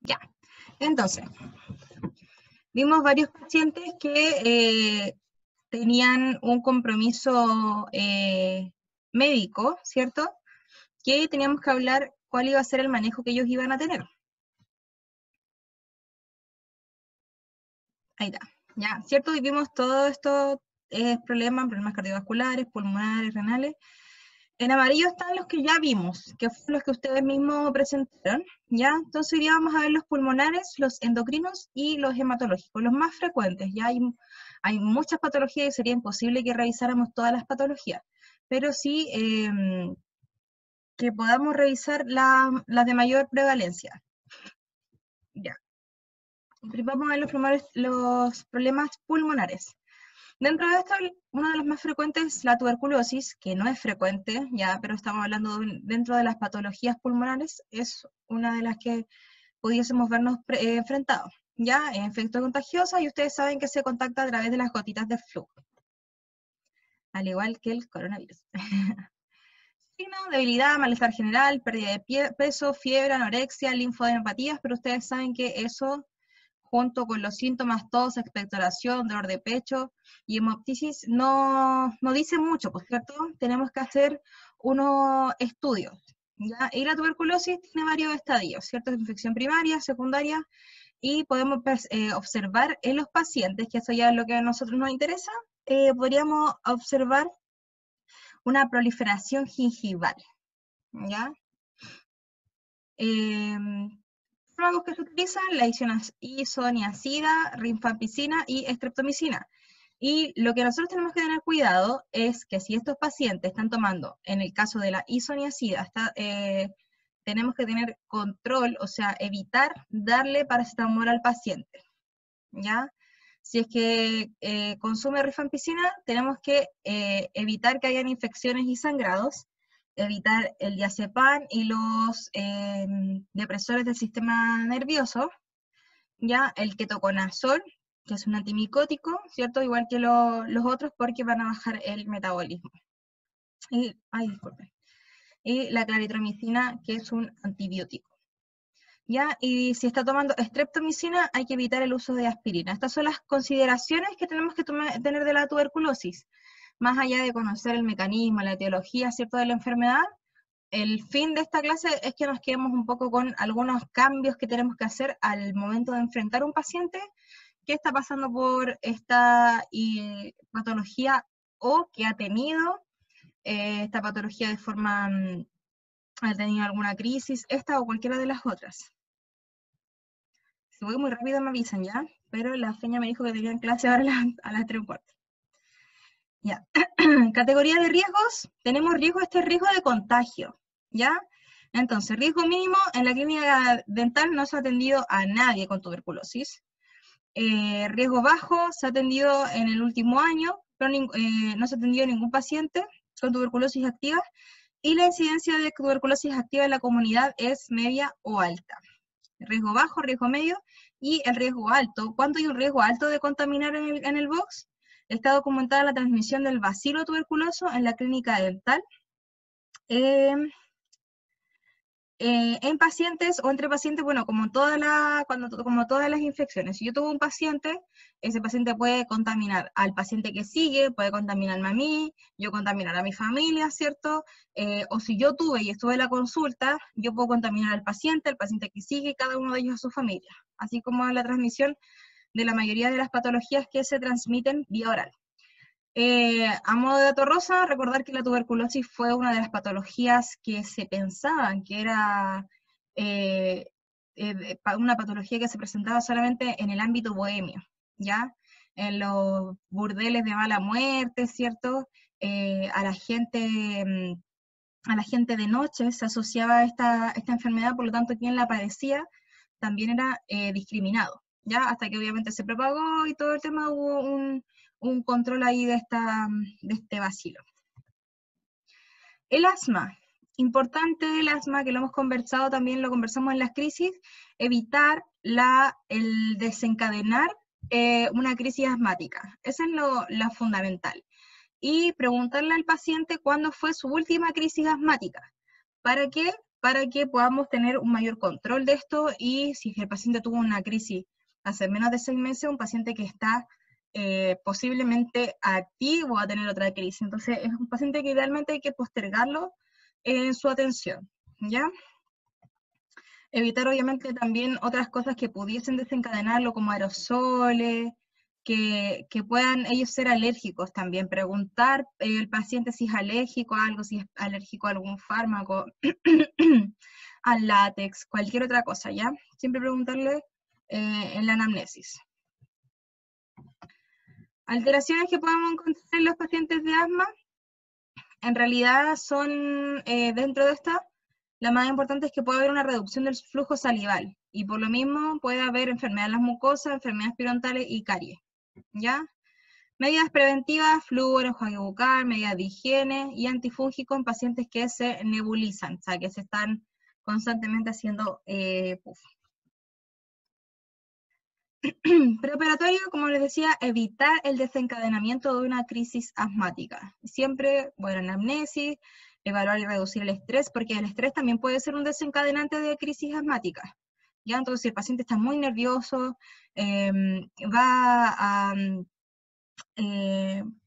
Ya, entonces, vimos varios pacientes que tenían un compromiso médico, ¿cierto? Que teníamos que hablar cuál iba a ser el manejo que ellos iban a tener. Ahí está, ya, ¿cierto? Vivimos todos estos problemas cardiovasculares, pulmonares, renales. En amarillo están los que ya vimos, que fueron los que ustedes mismos presentaron, ¿ya? Entonces hoy día vamos a ver los pulmonares, los endocrinos y los hematológicos, los más frecuentes. Ya hay muchas patologías y sería imposible que revisáramos todas las patologías, pero sí que podamos revisar las de mayor prevalencia. Ya. Vamos a ver los problemas pulmonares. Dentro de esto, uno de los más frecuentes es la tuberculosis, que no es frecuente, ya, pero estamos hablando dentro de las patologías pulmonares, es una de las que pudiésemos vernos enfrentados, ya, efecto contagioso, y ustedes saben que se contacta a través de las gotitas de flujo, al igual que el coronavirus. Signo, debilidad, malestar general, pérdida de peso, fiebre, anorexia, linfodenopatías, pero ustedes saben que eso, junto con los síntomas, tos, expectoración, dolor de pecho y hemoptisis, no dicen mucho, pues, ¿cierto? Tenemos que hacer unos estudios, ¿ya? Y la tuberculosis tiene varios estadios, ¿cierto? Infección primaria, secundaria, y podemos observar en los pacientes, que eso ya es lo que a nosotros nos interesa, podríamos observar una proliferación gingival, ¿ya? Fármacos que se utilizan, la isoniazida, rifampicina y streptomicina. Y lo que nosotros tenemos que tener cuidado es que si estos pacientes están tomando, en el caso de la isoniazida, tenemos que tener control, o sea, evitar darle paracetamol al paciente, ¿ya? Si es que consume rifampicina, tenemos que evitar que hayan infecciones y sangrados, evitar el diazepam y los depresores del sistema nervioso, ya el ketoconazol, que es un antimicótico, ¿cierto? Igual que los otros, porque van a bajar el metabolismo. Disculpen. Y la claritromicina, que es un antibiótico. ¿Ya? Y si está tomando streptomicina, hay que evitar el uso de aspirina. Estas son las consideraciones que tenemos que tener de la tuberculosis. Más allá de conocer el mecanismo, la etiología, ¿cierto?, de la enfermedad, el fin de esta clase es que nos quedemos un poco con algunos cambios que tenemos que hacer al momento de enfrentar a un paciente que está pasando por esta patología o que ha tenido esta patología de forma, ha tenido alguna crisis, esta o cualquiera de las otras. Si voy muy rápido me avisan, ¿ya? Pero la feña me dijo que tenían clase ahora a las 3:15. Ya. Categoría de riesgos, tenemos riesgo de contagio, ¿ya? Entonces, riesgo mínimo, en la clínica dental no se ha atendido a nadie con tuberculosis. Riesgo bajo, se ha atendido en el último año, pero no se ha atendido a ningún paciente con tuberculosis activa, y la incidencia de tuberculosis activa en la comunidad es media o alta. Riesgo bajo, riesgo medio, y el riesgo alto. ¿Cuánto hay un riesgo alto de contaminar en el box? Está documentada la transmisión del bacilo tuberculoso en la clínica dental en pacientes o entre pacientes, bueno, como todas las infecciones. Si yo tuve un paciente, ese paciente puede contaminar al paciente que sigue, puede contaminarme a mí, yo contaminar a mi familia, ¿cierto? O si yo tuve y estuve en la consulta, yo puedo contaminar al paciente que sigue, y cada uno de ellos a su familia. Así como la transmisión de la mayoría de las patologías que se transmiten vía oral. A modo de dato rosa, recordar que la tuberculosis fue una de las patologías que se pensaban que era una patología que se presentaba solamente en el ámbito bohemio, ¿ya? En los burdeles de mala muerte, ¿cierto? A la gente de noche se asociaba esta enfermedad, por lo tanto quien la padecía también era discriminado, ¿ya? Hasta que obviamente se propagó y todo el tema, hubo un control ahí de este bacilo. El asma, importante el asma, que lo hemos conversado también, lo conversamos en las crisis, evitar el desencadenar una crisis asmática, eso es lo fundamental. Y preguntarle al paciente cuándo fue su última crisis asmática. ¿Para qué? para que podamos tener un mayor control de esto, y si el paciente tuvo una crisis hace menos de 6 meses, un paciente que está posiblemente activo a tener otra crisis. Entonces es un paciente que idealmente hay que postergarlo en su atención, ¿ya? Evitar obviamente también otras cosas que pudiesen desencadenarlo, como aerosoles, que puedan ellos ser alérgicos también. Preguntar el paciente si es alérgico a algo, si es alérgico a algún fármaco, al látex, cualquier otra cosa, ¿ya? Siempre preguntarle en la anamnesis. Alteraciones que podemos encontrar en los pacientes de asma, en realidad son, dentro de esta, la más importante es que puede haber una reducción del flujo salival, y por lo mismo puede haber enfermedades de las mucosas, enfermedades periodontales y caries, ¿ya? Medidas preventivas, flúor, enjuague bucal, medidas de higiene y antifúngico en pacientes que se nebulizan, o sea, que se están constantemente haciendo puff. Preoperatorio, como les decía, evitar el desencadenamiento de una crisis asmática. Siempre, bueno, anamnesis, evaluar y reducir el estrés, porque el estrés también puede ser un desencadenante de crisis asmática. ¿Ya? Entonces, si el paciente está muy nervioso,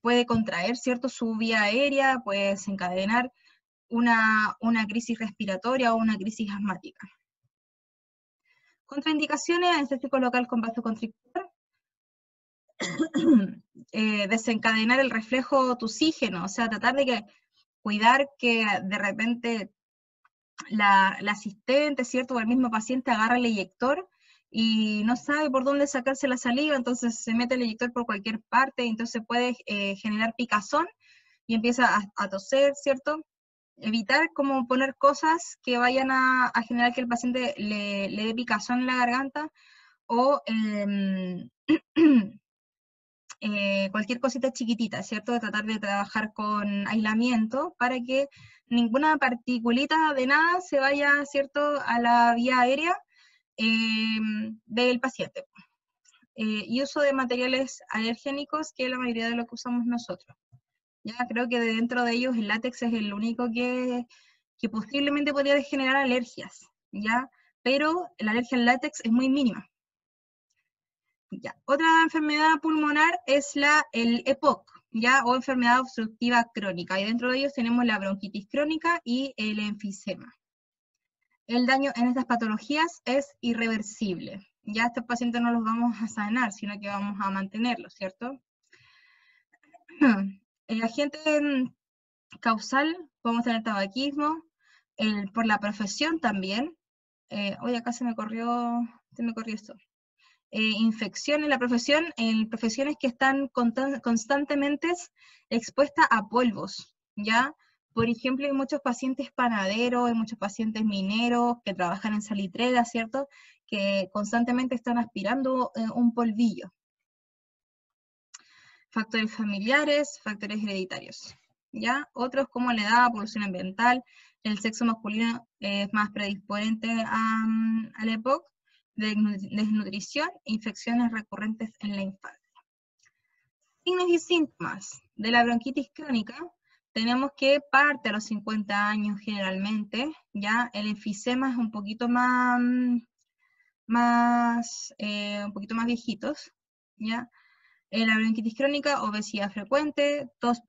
puede contraer, ¿cierto?, su vía aérea, puede desencadenar una crisis respiratoria o una crisis asmática. Contraindicaciones: anestésico local con vasoconstrictor, desencadenar el reflejo tusígeno, o sea, tratar de cuidar que de repente la asistente, ¿cierto?, o el mismo paciente agarra el eyector y no sabe por dónde sacarse la saliva, entonces se mete el eyector por cualquier parte, entonces puede generar picazón y empieza a toser, ¿cierto? Evitar como poner cosas que vayan a generar que el paciente le dé picazón en la garganta, o cualquier cosita chiquitita, ¿cierto? De tratar de trabajar con aislamiento para que ninguna particulita de nada se vaya, ¿cierto?, a la vía aérea del paciente. Y uso de materiales alergénicos, que es la mayoría de lo que usamos nosotros. Ya creo que dentro de ellos el látex es el único que posiblemente podría generar alergias, ¿ya? Pero la alergia al látex es muy mínima. Ya. Otra enfermedad pulmonar es el EPOC, ¿ya? O enfermedad obstructiva crónica, y dentro de ellos tenemos la bronquitis crónica y el enfisema. El daño en estas patologías es irreversible. Ya estos pacientes no los vamos a sanar, sino que vamos a mantenerlos, ¿cierto? El agente causal, podemos tener tabaquismo, por la profesión también. Hoy acá se me corrió esto. Infección en la profesión, en profesiones que están constantemente expuestas a polvos, ¿ya? Por ejemplo, hay muchos pacientes panaderos, hay muchos pacientes mineros que trabajan en salitreras, ¿cierto?, que constantemente están aspirando un polvillo. Factores familiares, factores hereditarios, ¿ya? Otros como la edad, polución ambiental, el sexo masculino es más predisponente a la EPOC, desnutrición, infecciones recurrentes en la infancia. Signos y síntomas de la bronquitis crónica: tenemos que parte a los 50 años generalmente, ya el enfisema es un poquito más viejitos, ya. La bronquitis crónica, obesidad frecuente, tos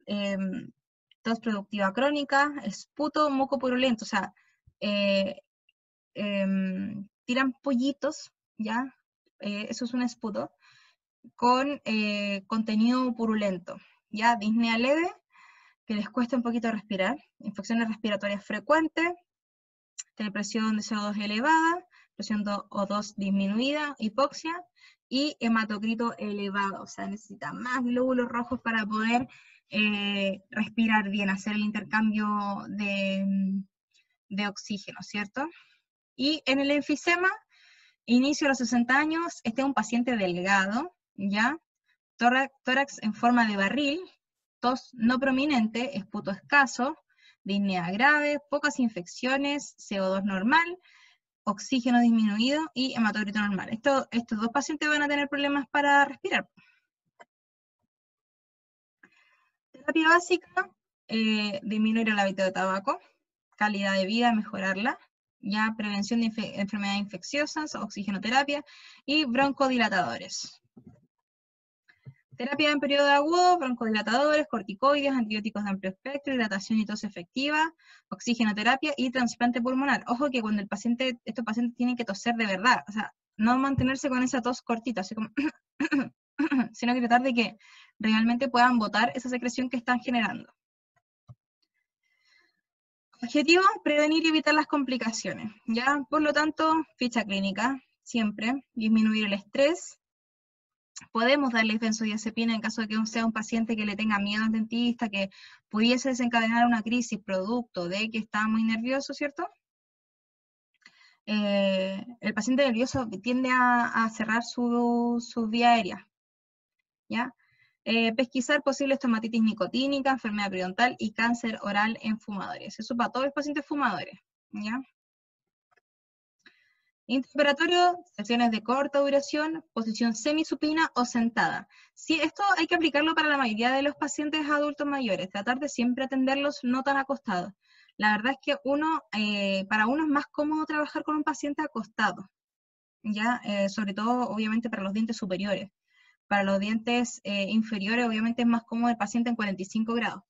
productiva crónica, esputo mucopurulento, o sea, tiran pollitos, ¿ya? Eso es un esputo, con contenido purulento, ¿ya? Disnea leve, que les cuesta un poquito respirar, infecciones respiratorias frecuentes, presión de CO2 elevada, presión de O2 disminuida, hipoxia, y hematocrito elevado, o sea, necesita más glóbulos rojos para poder respirar bien, hacer el intercambio de oxígeno, ¿cierto? Y en el enfisema, inicio a los 60 años, este es un paciente delgado, ¿ya? Tórax en forma de barril, tos no prominente, esputo escaso, disnea grave, pocas infecciones, CO2 normal, oxígeno disminuido y hematocrito normal. Estos dos pacientes van a tener problemas para respirar. Terapia básica: disminuir el hábito de tabaco, calidad de vida, mejorarla, ya prevención de enfermedades infecciosas, oxigenoterapia y broncodilatadores. Terapia en periodo agudo, broncodilatadores, corticoides, antibióticos de amplio espectro, hidratación y tos efectiva, oxigenoterapia y trasplante pulmonar. Ojo que cuando estos pacientes tienen que toser de verdad, o sea, no mantenerse con esa tos cortita, así como sino que tratar de que realmente puedan botar esa secreción que están generando. Objetivo, prevenir y evitar las complicaciones, ¿ya? Por lo tanto, ficha clínica, siempre, disminuir el estrés. Podemos darles benzodiazepina en caso de que sea un paciente que le tenga miedo al dentista, que pudiese desencadenar una crisis producto de que está muy nervioso, ¿cierto? El paciente nervioso tiende a cerrar su vía aérea, ¿ya? Pesquisar posible estomatitis nicotínica, enfermedad periodontal y cáncer oral en fumadores. Eso para todos los pacientes fumadores, ¿ya? Intraoperatorio, sesiones de corta duración, posición semisupina o sentada. Sí, esto hay que aplicarlo para la mayoría de los pacientes adultos mayores, tratar de siempre atenderlos no tan acostados. La verdad es que para uno es más cómodo trabajar con un paciente acostado, ¿ya? Sobre todo, obviamente, para los dientes superiores. Para los dientes inferiores, obviamente, es más cómodo el paciente en 45 grados.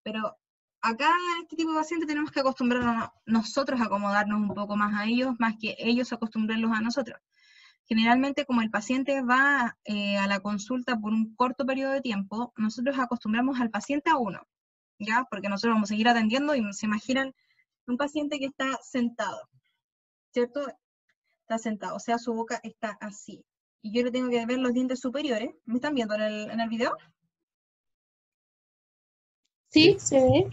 Pero acá en este tipo de pacientes tenemos que acostumbrarnos nosotros a acomodarnos un poco más a ellos, más que ellos acostumbrarlos a nosotros. Generalmente, como el paciente va a la consulta por un corto periodo de tiempo, nosotros acostumbramos al paciente a uno, ¿ya? Porque nosotros vamos a seguir atendiendo y se imaginan un paciente que está sentado, ¿cierto? Está sentado, o sea, su boca está así. Y yo le tengo que ver los dientes superiores. ¿Me están viendo en el video? Sí, se ve.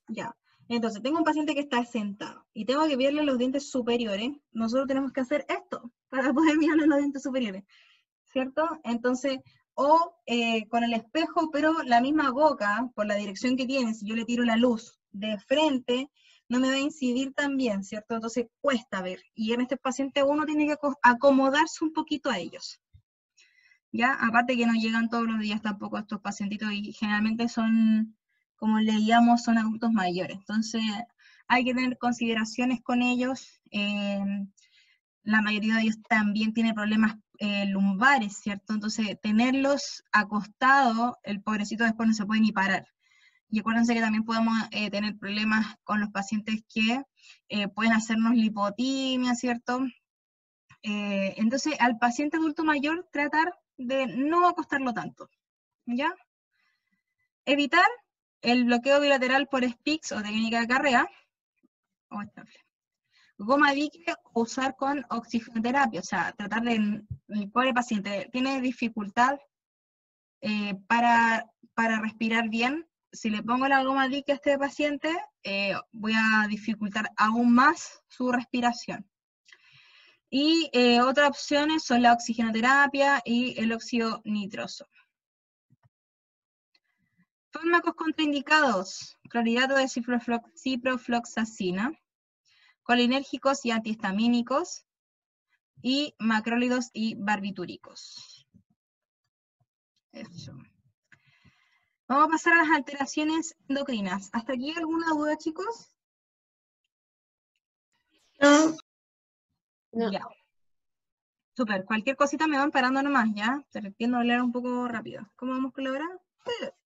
Ya. Entonces, tengo un paciente que está sentado y tengo que verle los dientes superiores. Nosotros tenemos que hacer esto para poder mirarle los dientes superiores, ¿cierto? Entonces, con el espejo, pero la misma boca, por la dirección que tiene, si yo le tiro la luz de frente, no me va a incidir tan bien, ¿cierto? Entonces, cuesta ver. Y en este paciente uno tiene que acomodarse un poquito a ellos. ¿Ya? Aparte que no llegan todos los días tampoco estos pacientitos y generalmente son, como leíamos, son adultos mayores. Entonces hay que tener consideraciones con ellos. La mayoría de ellos también tiene problemas lumbares, ¿cierto? Entonces tenerlos acostados, el pobrecito después no se puede ni parar. Y acuérdense que también podemos tener problemas con los pacientes que pueden hacernos lipotimia, ¿cierto? Entonces al paciente adulto mayor tratar de no acostarlo tanto, ¿ya? Evitar el bloqueo bilateral por SPICS o técnica de carrea, o estable. Goma dique o usar con oxigenoterapia, o sea, tratar de, el pobre paciente tiene dificultad para respirar bien. Si le pongo la goma dique a este paciente, voy a dificultar aún más su respiración. Y otras opciones son la oxigenoterapia y el óxido nitroso. Fármacos contraindicados, clorhidrato de ciprofloxacina, colinérgicos y antihistamínicos, y macrólidos y barbitúricos. Eso. Vamos a pasar a las alteraciones endocrinas. ¿Hasta aquí alguna duda, chicos? No. No. Ya. Súper. Cualquier cosita me van parando nomás, ¿ya? Te tiendo a hablar un poco rápido. ¿Cómo vamos con la hora?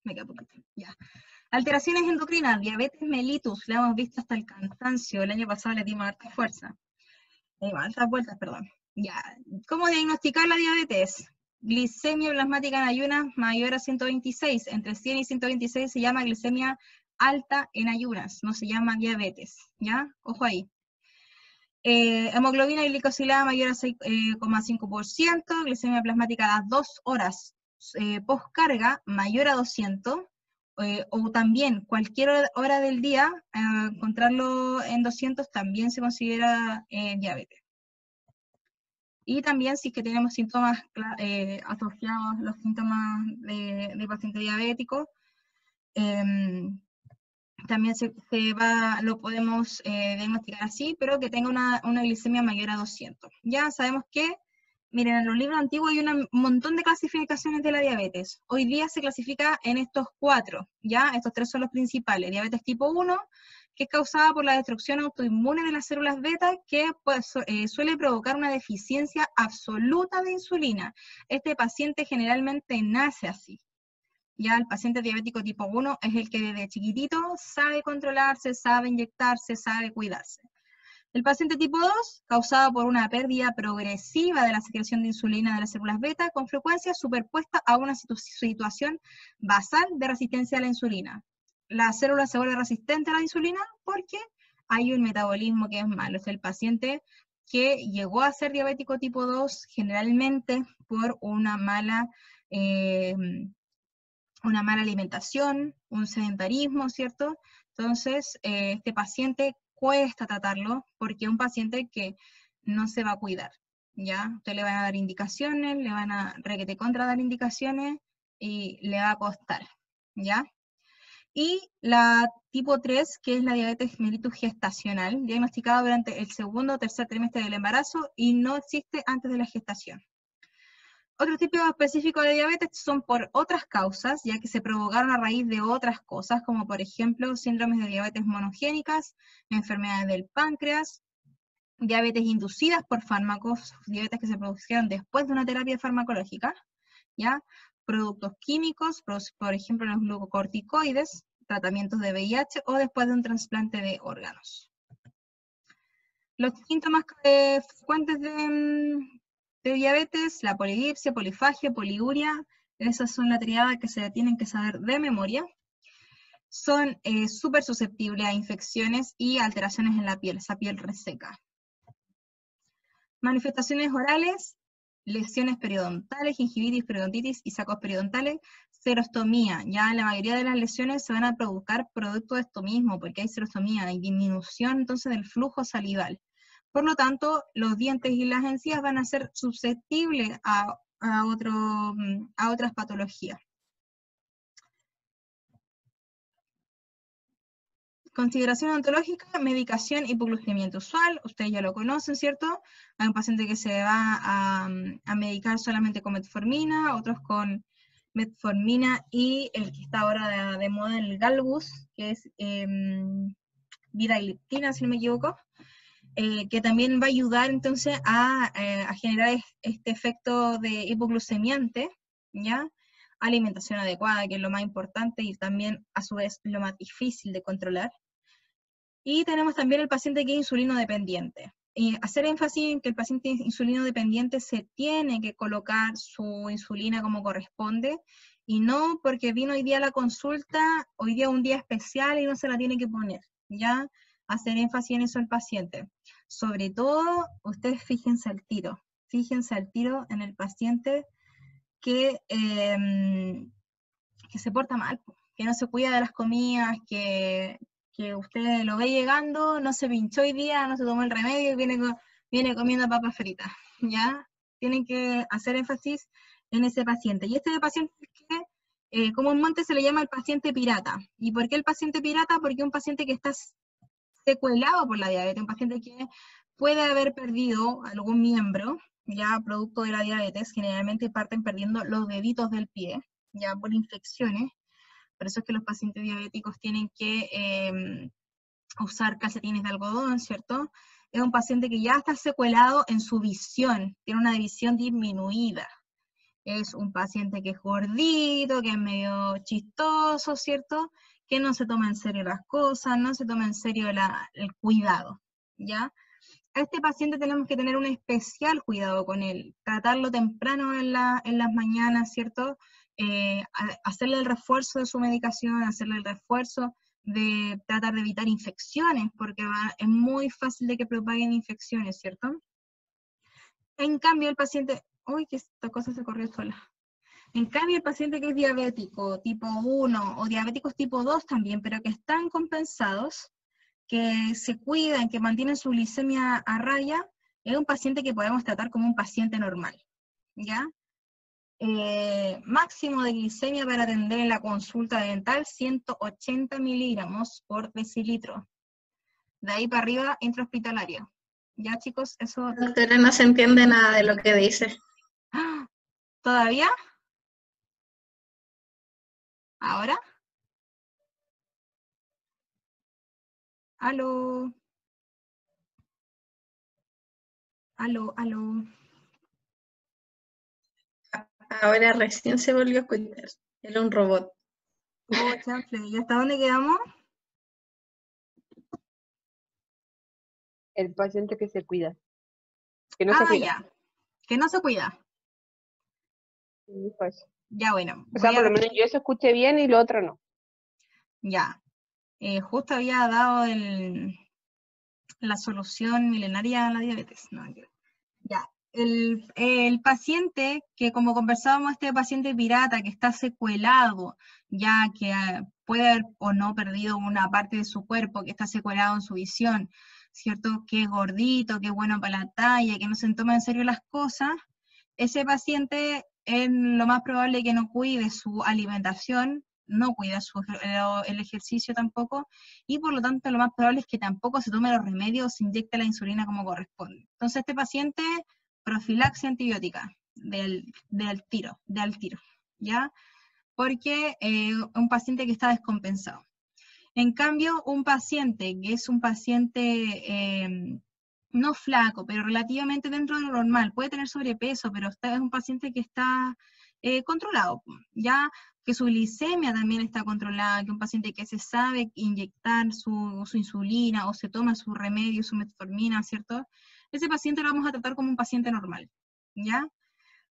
Me queda poquito. Ya. Alteraciones endocrinas, diabetes mellitus, la hemos visto hasta el cansancio, el año pasado le dimos harta fuerza. Altas vueltas, perdón. Ya. ¿Cómo diagnosticar la diabetes? Glicemia plasmática en ayunas mayor a 126. Entre 100 y 126 se llama glicemia alta en ayunas, no se llama diabetes, ¿ya? Ojo ahí. Hemoglobina glicosilada mayor a 6,5%, glicemia plasmática a las 2 horas postcarga mayor a 200, o también cualquier hora del día, encontrarlo en 200 también se considera diabetes. Y también si es que tenemos síntomas asociados, los síntomas de paciente diabético, también lo podemos diagnosticar así, pero que tenga una glicemia mayor a 200. Ya sabemos que, miren, en los libros antiguos hay un montón de clasificaciones de la diabetes. Hoy día se clasifica en estos 4, ¿ya? Estos 3 son los principales. Diabetes tipo 1, que es causada por la destrucción autoinmune de las células beta, que pues, suele provocar una deficiencia absoluta de insulina. Este paciente generalmente nace así. Ya el paciente diabético tipo 1 es el que desde chiquitito sabe controlarse, sabe inyectarse, sabe cuidarse. El paciente tipo 2, causado por una pérdida progresiva de la secreción de insulina de las células beta, con frecuencia superpuesta a una situación basal de resistencia a la insulina. La célula se vuelve resistente a la insulina porque hay un metabolismo que es malo. Es el paciente que llegó a ser diabético tipo 2 generalmente por una mala alimentación, un sedentarismo, ¿cierto? Entonces, este paciente cuesta tratarlo porque es un paciente que no se va a cuidar, ¿ya? Usted le van a dar indicaciones, le van a requete contra dar indicaciones y le va a costar, ¿ya? Y la tipo 3, que es la diabetes mellitus gestacional, diagnosticada durante el segundo o tercer trimestre del embarazo y no existe antes de la gestación. Otros tipos específicos de diabetes son por otras causas, ya que se provocaron a raíz de otras cosas, como por ejemplo síndromes de diabetes monogénicas, enfermedades del páncreas, diabetes inducidas por fármacos, diabetes que se produjeron después de una terapia farmacológica, ¿ya? Productos químicos, por ejemplo los glucocorticoides, tratamientos de VIH o después de un trasplante de órganos. Los síntomas frecuentes de diabetes, la polidipsia, polifagia, poliuria, esas son la triada que se tienen que saber de memoria. Son súper susceptibles a infecciones y alteraciones en la piel, esa piel reseca. Manifestaciones orales, lesiones periodontales, gingivitis, periodontitis y sacos periodontales, serostomía. Ya la mayoría de las lesiones se van a provocar producto de esto mismo, porque hay serostomía, hay disminución entonces del flujo salival. Por lo tanto, los dientes y las encías van a ser susceptibles a otras patologías. Consideración ontológica, medicación, hipoglucemiento usual, ustedes ya lo conocen, ¿cierto? Hay un paciente que se va a medicar solamente con metformina, otros con metformina y el que está ahora de moda, el Galbus, que es viragliptina, si no me equivoco, que también va a ayudar entonces a generar este efecto de hipoglucemiante, ¿ya? Alimentación adecuada, que es lo más importante y también a su vez lo más difícil de controlar. Y tenemos también el paciente que es insulino dependiente. Hacer énfasis en que el paciente insulino dependiente se tiene que colocar su insulina como corresponde, y no porque vino hoy día a la consulta, hoy día es un día especial y no se la tiene que poner, ¿ya? Hacer énfasis en eso al paciente. Sobre todo, ustedes fíjense al tiro en el paciente que se porta mal, que no se cuida de las comidas, que usted lo ve llegando, no se pinchó hoy día, no se tomó el remedio y viene comiendo papas fritas, ¿ya? Tienen que hacer énfasis en ese paciente. Y este paciente que comúnmente se le llama el paciente pirata. ¿Y por qué el paciente pirata? Porque es un paciente que está secuelado por la diabetes, un paciente que puede haber perdido algún miembro, ya producto de la diabetes, generalmente parten perdiendo los deditos del pie, ya por infecciones. Por eso es que los pacientes diabéticos tienen que usar calcetines de algodón, ¿cierto? Es un paciente que ya está secuelado en su visión, tiene una visión disminuida. Es un paciente que es gordito, que es medio chistoso, ¿cierto? Que no se toma en serio las cosas, no se toma en serio el cuidado, ¿ya? A este paciente tenemos que tener un especial cuidado con él, tratarlo temprano en las mañanas, ¿cierto? Hacerle el refuerzo de su medicación, hacerle el refuerzo de tratar de evitar infecciones, porque es muy fácil de que propaguen infecciones, ¿cierto? En cambio, el paciente, uy, que esta cosa se corrió sola. En cambio, el paciente que es diabético tipo 1 o diabéticos tipo 2 también, pero que están compensados, que se cuidan, que mantienen su glicemia a raya, es un paciente que podemos tratar como un paciente normal, ¿ya? Máximo de glicemia para atender en la consulta dental, 180 miligramos por decilitro. De ahí para arriba, intrahospitalario. ¿Ya, chicos? Eso... Doctora, no se entiende nada de lo que dice. ¿Todavía? ¿Ahora? Aló. Aló, aló. Ahora recién se volvió a escuchar. Era un robot. Oh, chanfle, ¿y hasta dónde quedamos? El paciente que se cuida, que no se Ah, cuida. ya. Que no se cuida. Dijo eso. Ya, bueno, O sea, voy por a... lo menos yo eso escuché bien y lo otro no. Ya. Justo había dado la solución milenaria a la diabetes. No, mentira. Ya. El paciente que, como conversábamos, este paciente pirata que está secuelado, ya que puede haber o no perdido una parte de su cuerpo, que está secuelado en su visión, ¿cierto? Que es gordito, que es bueno para la talla, que no se toma en serio las cosas, ese paciente es lo más probable que no cuide su alimentación, no cuida el ejercicio tampoco, y por lo tanto lo más probable es que tampoco se tome los remedios o se inyecte la insulina como corresponde. Entonces este paciente, profilaxia antibiótica de al tiro, ¿ya? Porque un paciente que está descompensado. En cambio, un paciente que es un paciente no flaco, pero relativamente dentro de lo normal, puede tener sobrepeso, pero es un paciente que está controlado, ya que su glicemia también está controlada, que un paciente que se sabe inyectar su insulina o se toma su remedio, su metformina, ¿cierto? Ese paciente lo vamos a tratar como un paciente normal, ¿ya?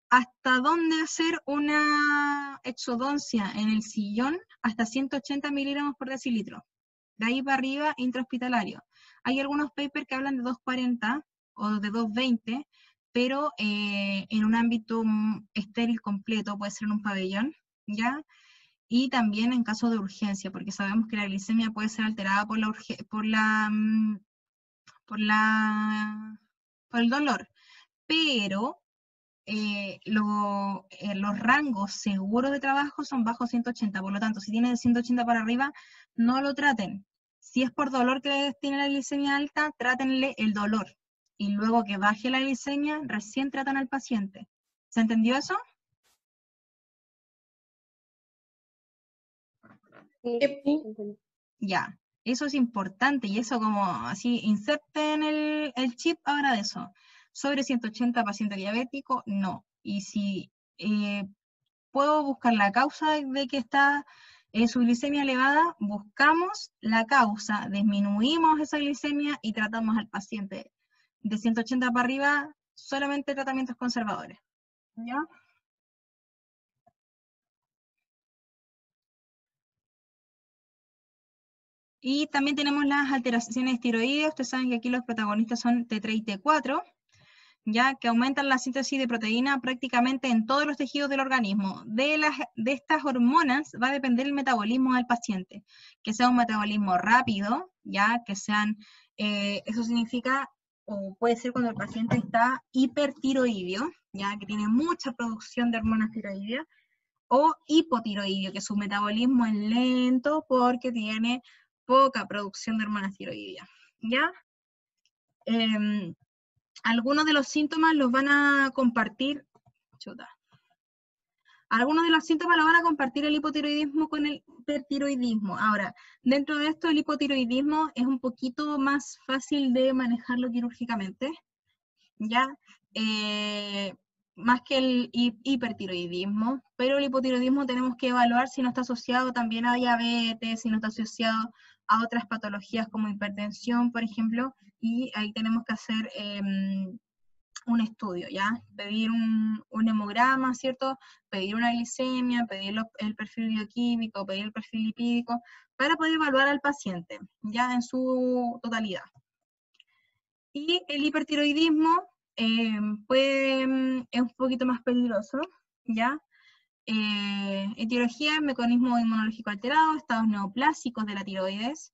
¿Hasta dónde hacer una exodoncia en el sillón? Hasta 180 miligramos por decilitro. De ahí para arriba, intrahospitalario. Hay algunos papers que hablan de 240 o de 220, pero en un ámbito estéril completo, puede ser en un pabellón, ¿ya? Y también en caso de urgencia, porque sabemos que la glicemia puede ser alterada por el dolor, pero los rangos seguros de trabajo son bajo 180, por lo tanto, si tiene de 180 para arriba, no lo traten. Si es por dolor que tiene la glicemia alta, trátenle el dolor. Y luego que baje la glicemia, recién tratan al paciente. ¿Se entendió eso? Sí, Sí. entendí. Ya. Eso es importante y eso como así, inserten el chip ahora de eso. Sobre 180 paciente diabético, no. Y si puedo buscar la causa de que está su glicemia elevada, buscamos la causa, disminuimos esa glicemia y tratamos al paciente de 180 para arriba, solamente tratamientos conservadores. ¿Ya? Y también tenemos las alteraciones tiroideas. Ustedes saben que aquí los protagonistas son T3 y T4, ya que aumentan la síntesis de proteína prácticamente en todos los tejidos del organismo. De estas hormonas va a depender el metabolismo del paciente, que sea un metabolismo rápido, ya que sean, eso significa, o puede ser cuando el paciente está hipertiroideo, ya que tiene mucha producción de hormonas tiroideas, o hipotiroideo, que su metabolismo es lento porque tiene poca producción de hormonas tiroideas, ¿ya? Algunos de los síntomas los van a compartir, chuta, algunos de los síntomas los van a compartir el hipotiroidismo con el hipertiroidismo. Ahora, dentro de esto el hipotiroidismo es un poquito más fácil de manejarlo quirúrgicamente, ¿ya? Eh, Más que el hipertiroidismo, pero el hipotiroidismo tenemos que evaluar si no está asociado también a diabetes, si no está asociado a otras patologías como hipertensión, por ejemplo, y ahí tenemos que hacer un estudio, ¿ya? Pedir un hemograma, ¿cierto? Pedir una glicemia, pedir el perfil bioquímico, pedir el perfil lipídico, para poder evaluar al paciente, ya en su totalidad. Y el hipertiroidismo es un poquito más peligroso, ¿ya? Etiología, mecanismo inmunológico alterado, estados neoplásicos de la tiroides,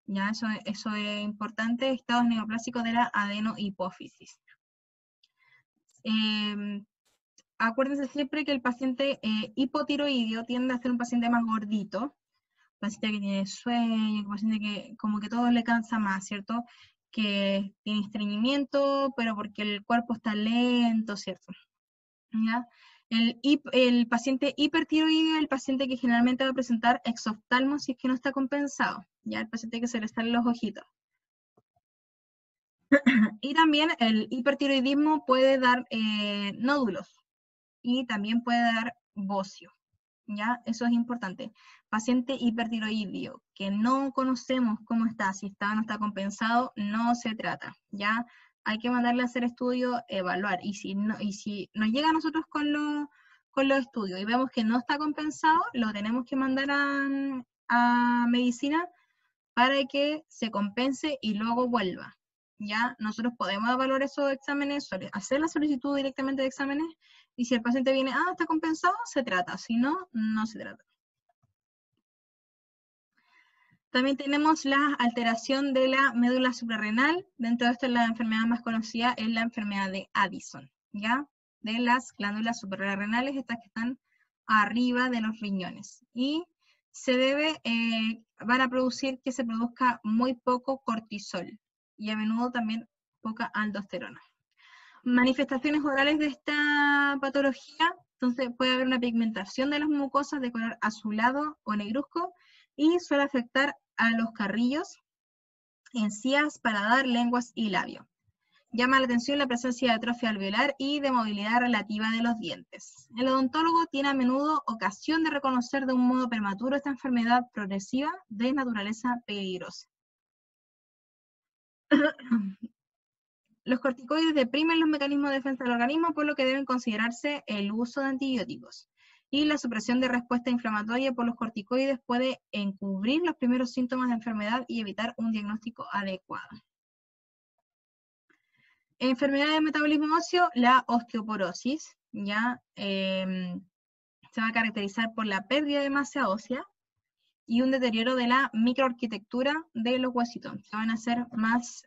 ¿ya? Eso es importante, estados neoplásicos de la adenohipófisis. Acuérdense siempre que el paciente hipotiroideo tiende a ser un paciente más gordito, paciente que tiene sueño, un paciente que como que todo le cansa más, ¿cierto? Que tiene estreñimiento, pero porque el cuerpo está lento, ¿cierto? ¿Ya? El paciente hipertiroideo es el paciente que generalmente va a presentar exoftalmos si es que no está compensado, ¿ya? El paciente que se le salen los ojitos, Y también el hipertiroidismo puede dar nódulos y también puede dar bocio, ¿ya? Eso es importante. Paciente hipertiroideo, que no conocemos cómo está, si está o no está compensado, no se trata, ¿ya? Hay que mandarle a hacer estudios, evaluar, y si nos llega a nosotros con los estudios y vemos que no está compensado, lo tenemos que mandar a medicina para que se compense y luego vuelva. Ya nosotros podemos evaluar esos exámenes, hacer la solicitud directamente de exámenes, y si el paciente viene, está compensado, se trata, si no, no se trata. También tenemos la alteración de la médula suprarrenal. Dentro de esto, la enfermedad más conocida es la enfermedad de Addison, ¿ya? De las glándulas suprarrenales, estas que están arriba de los riñones. Y se debe, van a producir que se produzca muy poco cortisol y a menudo también poca aldosterona. Manifestaciones orales de esta patología, entonces puede haber una pigmentación de las mucosas de color azulado o negruzco y suele afectar a los carrillos, encías, paladar, lenguas y labio. Llama la atención la presencia de atrofia alveolar y de movilidad relativa de los dientes. El odontólogo tiene a menudo ocasión de reconocer de un modo prematuro esta enfermedad progresiva de naturaleza peligrosa. Los corticoides deprimen los mecanismos de defensa del organismo, por lo que deben considerarse el uso de antibióticos. Y la supresión de respuesta inflamatoria por los corticoides puede encubrir los primeros síntomas de enfermedad y evitar un diagnóstico adecuado. Enfermedad del metabolismo óseo, la osteoporosis, ya se va a caracterizar por la pérdida de masa ósea y un deterioro de la microarquitectura de los huesitos. Se van a hacer más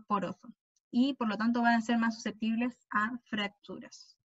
porosos y por lo tanto van a ser más susceptibles a fracturas.